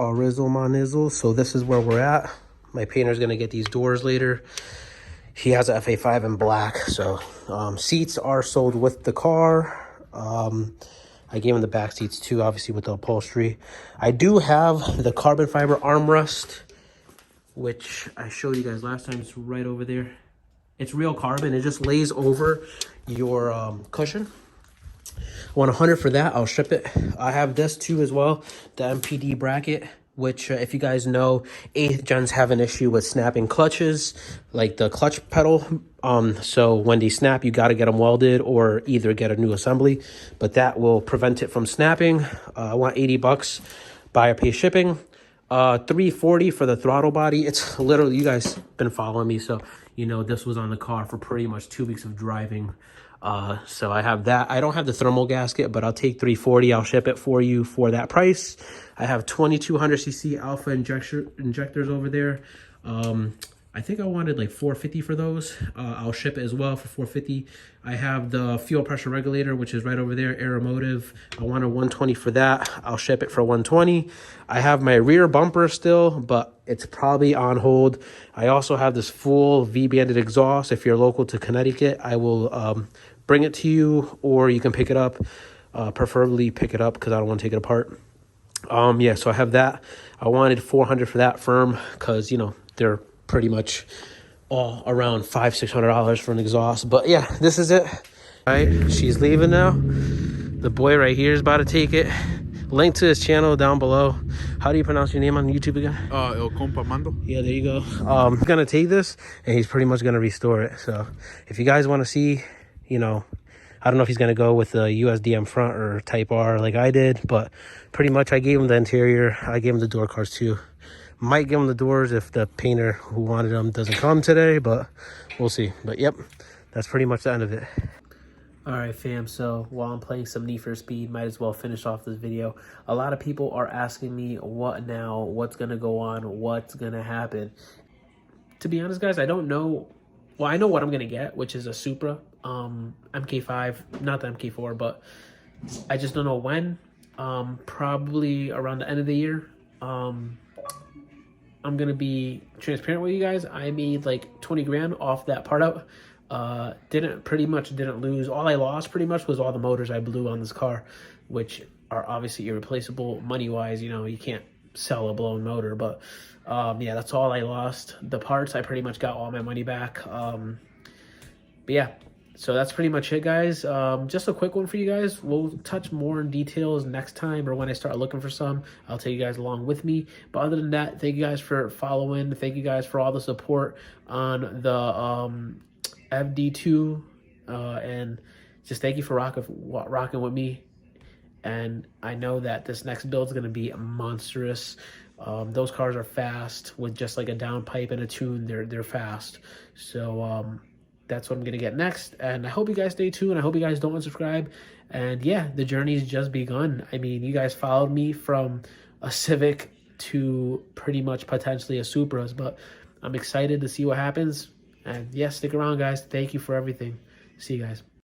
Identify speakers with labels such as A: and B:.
A: Rizzle my nizzle. So this is where we're at. My painter's gonna get these doors later. He has a FA5 in black. So seats are sold with the car. I gave him the back seats too, obviously with the upholstery. I do have the carbon fiber armrest, which I showed you guys last time. It's right over there. It's real carbon. It just lays over your cushion. I want 100 for that. I'll ship it. I have this too as well, the MPD bracket, which if you guys know, 8th gens have an issue with snapping clutches, like the clutch pedal. So when they snap, you got to get them welded or either get a new assembly, but that will prevent it from snapping. I want 80 bucks, buy or pay shipping. 340 for the throttle body. It's literally, you guys been following me, so you know this was on the car for pretty much 2 weeks of driving. So I have that. I don't have the thermal gasket, but I'll take 340. I'll ship it for you for that price. I have 2200cc alpha injectors over there. I think I wanted like 450 for those. I'll ship it as well for 450. I have the fuel pressure regulator, which is right over there, Aeromotive. I wanted 120 for that. I'll ship it for 120. I have my rear bumper still, but it's probably on hold. I also have this full V-banded exhaust. If you're local to Connecticut, I will bring it to you, or you can pick it up. Preferably pick it up because I don't want to take it apart. Yeah, so I have that. I wanted 400 for that firm because, you know, they're pretty much all around $500-600 for an exhaust. But yeah, this is it. All right, she's leaving now. The boy right here is about to take it. Link to his channel down below. How do you pronounce your name on YouTube again?
B: El Compa Mando.
A: Yeah, there you go. He's gonna take this and he's pretty much gonna restore it. So if you guys want to see, you know, I don't know if he's gonna go with the USDM front or Type R like I did, but pretty much I gave him the interior. I gave him the door cards too. Might give him the doors if the painter who wanted them doesn't come today, but we'll see. But yep, that's pretty much the end of it. All right, fam, so while I'm playing some Need for Speed, might as well finish off this video. A lot of people are asking me what now, what's gonna go on, what's gonna happen. To be honest, guys, I don't know. Well, I know what I'm gonna get, which is a Supra, MK5, not the MK4, but I just don't know when. Probably around the end of the year. I'm gonna be transparent with you guys. I made like 20 grand off that part out. Didn't lose. All I lost pretty much was all the motors I blew on this car, which are obviously irreplaceable money wise. You know, you can't sell a blown motor, but yeah, that's all I lost. The parts, I pretty much got all my money back. But yeah, so that's pretty much it, guys. Just a quick one for you guys. We'll touch more in details next time, or when I start looking for some, I'll take you guys along with me. But other than that, thank you guys for following. Thank you guys for all the support on the FD2, and just thank you for rocking with me. And I know that this next build is going to be monstrous. Those cars are fast with just like a downpipe and a tune. They're fast. So that's what I'm going to get next. And I hope you guys stay tuned. I hope you guys don't unsubscribe. And yeah, the journey's just begun. I mean, you guys followed me from a Civic to pretty much potentially a Supra's, but I'm excited to see what happens. And yeah, stick around, guys. Thank you for everything. See you guys.